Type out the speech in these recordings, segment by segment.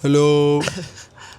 Hello.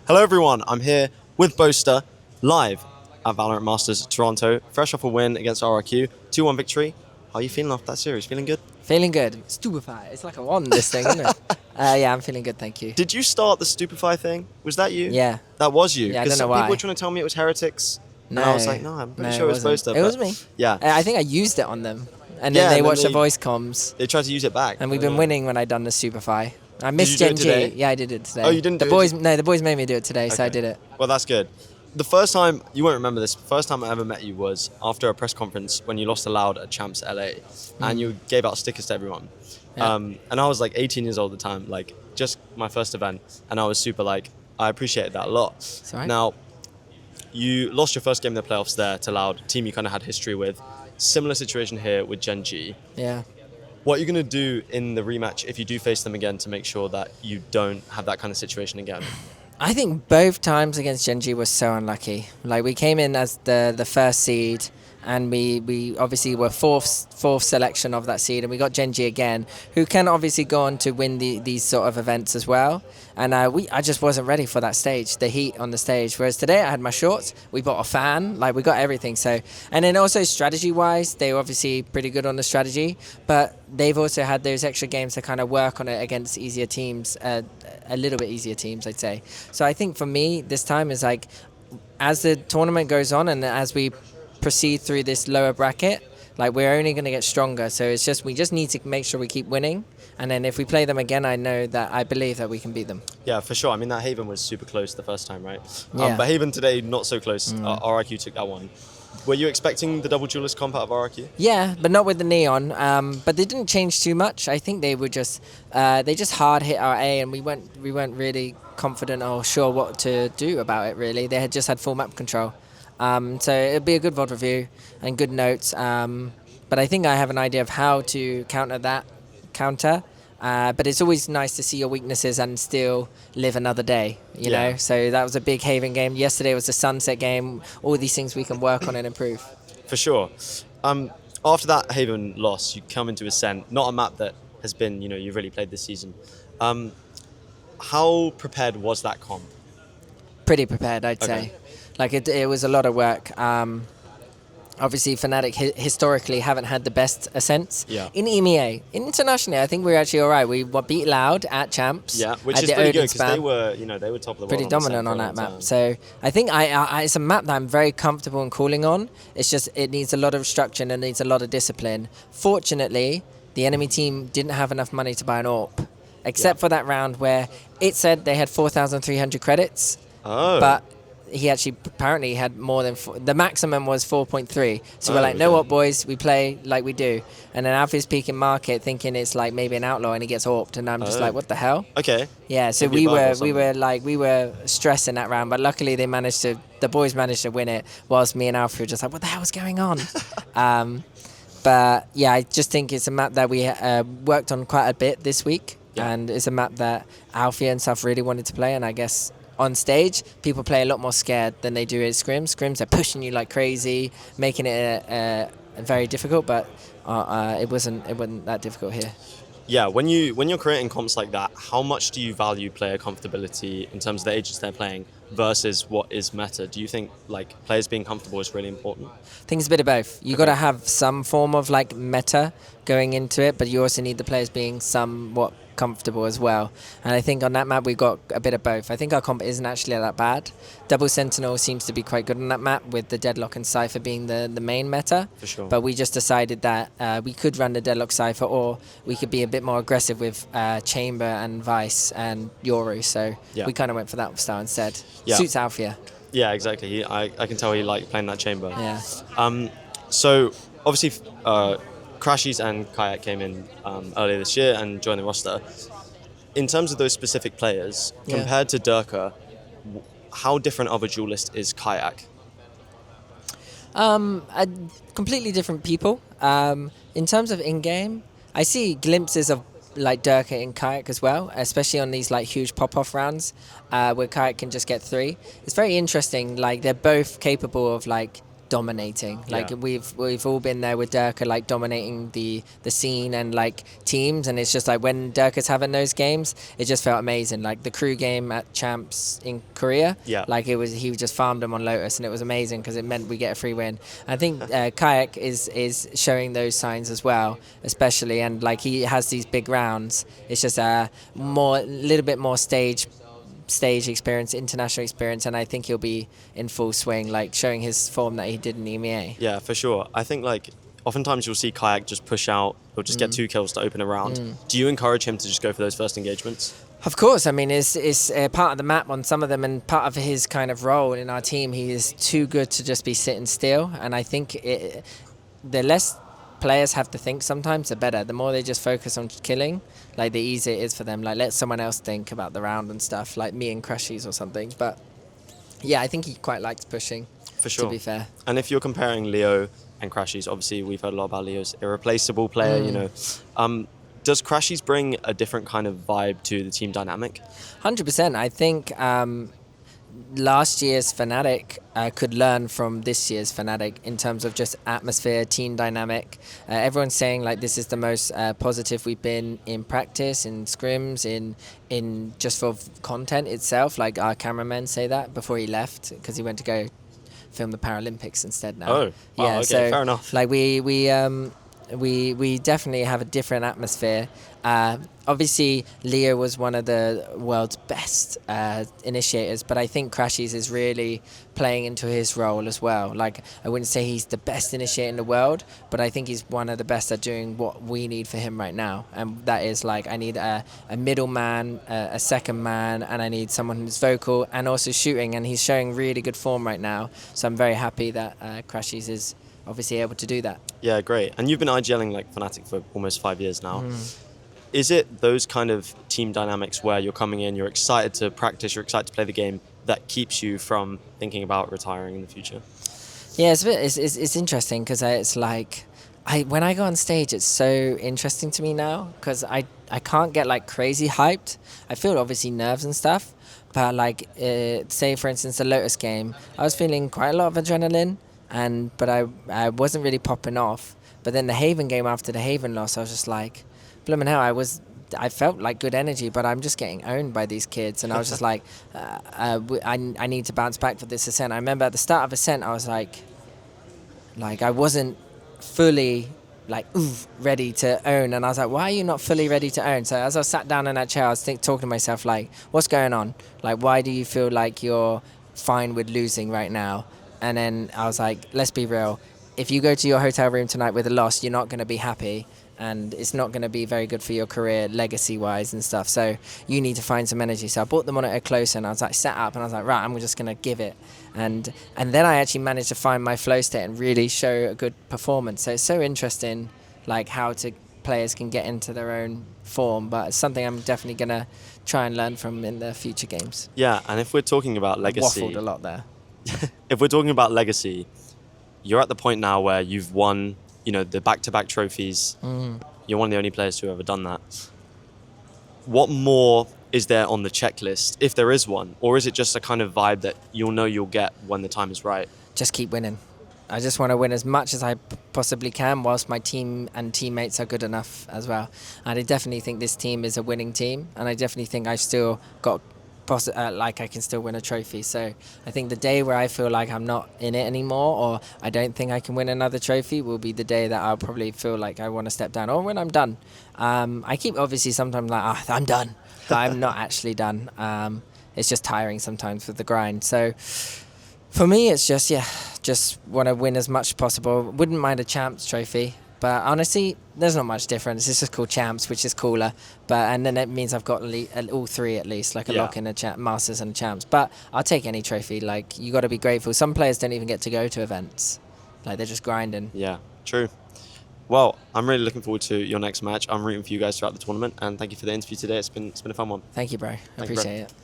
Hello, everyone. I'm here with Boaster, live at Valorant Masters Toronto, fresh off a win against RRQ, 2-1 victory. How are you feeling after that series? Feeling good? Feeling good. Stupefy. It's like a wand, this thing, isn't it? Yeah, I'm feeling good, thank you. Did you start the Stupefy thing? Was that you? Yeah. That was you? Yeah, I don't Because know some why. people were trying to tell me it was Heretics. No. And I was like, no, I'm pretty sure it was wasn't. Boaster. It was me. Yeah. I think I used it on them. And Yeah, then they and then watched the they- voice comms. They tried to use it back. And we've been winning when I done the Stupefy. I you missed do Gen it G. today? Yeah, I did it today. Oh, you didn't the do boys, it? No, the boys made me do it today, so I Okay. did it. Well, that's good. The first time, you won't remember this, first time I ever met you was after a press conference when you lost aloud at Champs LA and you gave out stickers to everyone. Yeah. And I was like 18 years old at the time, like just my first event. And I was super like, I appreciated that a lot. It's all right. Now, you lost your first game in the playoffs there to Loud, team you kind of had history with. Similar situation here with Gen G. Yeah. What are you going to do in the rematch if you do face them again to make sure that you don't have that kind of situation again? I think both times against Gen G was so unlucky. Like, we came in as the first seed, and we obviously were fourth selection of that seed, and we got Gen G again, who can obviously go on to win these sort of events as well. And I just wasn't ready for that stage, the heat on the stage. Whereas today I had my shorts, we bought a fan, like we got everything. So, and then also strategy-wise, they were obviously pretty good on the strategy, but they've also had those extra games to kind of work on it against easier teams, a little bit easier teams, I'd say. So I think for me, this time is like, as the tournament goes on and as we proceed through this lower bracket, like, we're only going to get stronger. So it's just, we just need to make sure we keep winning. And then if we play them again, I believe that we can beat them. Yeah, for sure. I mean, that Haven was super close the first time, right? Yeah. But Haven today, not so close. RRQ took that one. Were you expecting the double duelist comp out of RRQ? Yeah, but not with the neon. But they didn't change too much. I think they were just they just hard hit our A, and we weren't really confident or sure what to do about it. Really, they had just had full map control. So it'd be a good VOD review and good notes. But I think I have an idea of how to counter that. But it's always nice to see your weaknesses and still live another day, you know? So that was a big Haven game. Yesterday was a Sunset game. All these things we can work on and improve. For sure. After that Haven loss, you come into Ascent, not a map that has been, you've really played this season. How prepared was that comp? Pretty prepared, I'd Okay. say. Like, it was a lot of work. Obviously, Fnatic historically haven't had the best ascents. Yeah. In EMEA. Internationally, I think we were actually all right. We beat Loud at Champs. Yeah, which at is the pretty good Odin because spam. they were top of the world. Pretty dominant on that map. So I think it's a map that I'm very comfortable in calling on. It's just, it needs a lot of structure and it needs a lot of discipline. Fortunately, the enemy team didn't have enough money to buy an AWP, except for that round where it said they had 4,300 credits. Oh. But he actually apparently had more than the maximum was 4.3. So we're like, okay. know what, boys, we play like we do. And then Alfie's peeking market, thinking it's like maybe an outlaw, and he gets AWP'd, and I'm just like, what the hell? Okay. Yeah. So Maybe a bug or we were stressing that round, but luckily the boys managed to win it, whilst me and Alfie were just like, what the hell is going on? But yeah, I just think it's a map that we worked on quite a bit this week, and it's a map that Alfie and stuff really wanted to play, and I guess on stage, people play a lot more scared than they do at scrims. Scrims are pushing you like crazy, making it very difficult, but it wasn't that difficult here. Yeah, when you're creating comps like that, how much do you value player comfortability in terms of the agents they're playing versus what is meta? Do you think like players being comfortable is really important? I think it's a bit of both. You got to have some form of like meta going into it, but you also need the players being somewhat comfortable as well. And I think on that map we've got a bit of both. I think our comp isn't actually that bad. Double Sentinel seems to be quite good on that map, with the Deadlock and Cypher being the main meta. For sure. But we just decided that we could run the Deadlock Cypher, or we could be a bit more aggressive with Chamber and Vice and Yoru. So we kind of went for that style instead. Yeah. Suits Alfia. Yeah, exactly. I can tell he liked playing that chamber. Yeah. So obviously Crashies and Kayak came in earlier this year and joined the roster. In terms of those specific players, compared to Durka, how different of a duelist is Kayak? Completely different people. In terms of in-game, I see glimpses of like Durka in Kayak as well, especially on these like huge pop-off rounds where Kayak can just get 3. It's very interesting. Like, they're both capable of like dominating. Like Yeah. we've all been there with Durka, like dominating the scene and like teams, and it's just like when Durka's having those games, it just felt amazing. Like the crew game at Champs in Korea, Yeah. like he just farmed them on Lotus, and it was amazing because it meant we get a free win. I think Kayak is showing those signs as well, especially, and like he has these big rounds. It's just a little bit more stage experience, international experience, and I think he'll be in full swing, like showing his form that he did in EMEA. Yeah, for sure. I think like oftentimes you'll see Kayak just push out or just get 2 kills to open a round. Do you encourage him to just go for those first engagements? Of course, I mean, it's part of the map on some of them, and part of his kind of role in our team. He is too good to just be sitting still, and I think the less players have to think sometimes, the better. The more they just focus on killing, like the easier it is for them. Like let someone else think about the round and stuff, like me and Crushies or something. But yeah, I think he quite likes pushing. For sure. To be fair. And if you're comparing Leo and Crashies, obviously we've heard a lot about Leo's irreplaceable player, you know. Does Crashies bring a different kind of vibe to the team dynamic? 100%. I think last year's Fnatic could learn from this year's Fnatic in terms of just atmosphere, team dynamic. Everyone's saying like this is the most positive we've been in practice, in scrims, in just for content itself. Like our cameramen say that before he left because he went to go film the Paralympics instead now. Oh, wow, yeah, okay, so fair enough. Like we definitely have a different atmosphere. Obviously, Leo was one of the world's best initiators, but I think Crashies is really playing into his role as well. Like, I wouldn't say he's the best initiator in the world, but I think he's one of the best at doing what we need for him right now. And that is, like, I need a middle man, a second man, and I need someone who's vocal and also shooting, and he's showing really good form right now. So I'm very happy that Crashies is obviously able to do that. Yeah, great. And you've been IGLing like Fnatic for almost 5 years now. Is it those kind of team dynamics where you're coming in, you're excited to practice, you're excited to play the game, that keeps you from thinking about retiring in the future? Yeah, it's interesting because it's like when I go on stage, it's so interesting to me now because I can't get like crazy hyped. I feel obviously nerves and stuff, but like say for instance the Lotus game, I was feeling quite a lot of adrenaline, but I wasn't really popping off. But then the Haven game after the Haven loss, I was just like, blooming hell, I felt like good energy, but I'm just getting owned by these kids. And I was just like, I need to bounce back for this Ascent. I remember at the start of Ascent, I was like I wasn't fully ready to own. And I was like, why are you not fully ready to own? So as I sat down in that chair, I was talking to myself like, what's going on? Like, why do you feel like you're fine with losing right now? And then I was like, let's be real. If you go to your hotel room tonight with a loss, you're not going to be happy. And it's not going to be very good for your career legacy-wise and stuff. So you need to find some energy. So I brought the monitor closer and I was like sat up and I was like, right, I'm just going to give it. And then I actually managed to find my flow state and really show a good performance. So it's so interesting like how players can get into their own form. But it's something I'm definitely going to try and learn from in the future games. Yeah, and if we're talking about legacy... Waffled a lot there. If we're talking about legacy, you're at the point now where you've won, you know, the back-to-back trophies. You're one of the only players to have ever done that. What more is there on the checklist, if there is one? Or is it just a kind of vibe that you'll know you'll get when the time is right? Just keep winning. I just want to win as much as I possibly can whilst my team and teammates are good enough as well. And I definitely think this team is a winning team. And I definitely think I've still got... like I can still win a trophy. So I think the day where I feel like I'm not in it anymore or I don't think I can win another trophy will be the day that I'll probably feel like I want to step down or when I'm done. I keep obviously sometimes like, I'm done, but I'm not actually done. It's just tiring sometimes with the grind. So for me, it's just want to win as much as possible. Wouldn't mind a champs trophy. But honestly, there's not much difference. It's just called champs, which is cooler. And then it means I've got all three at least, like a lock in a masters and a champs. But I'll take any trophy. Like, you got to be grateful. Some players don't even get to go to events. Like, they're just grinding. Yeah, true. Well, I'm really looking forward to your next match. I'm rooting for you guys throughout the tournament. And thank you for the interview today. It's been a fun one. Thank you, bro. I appreciate it.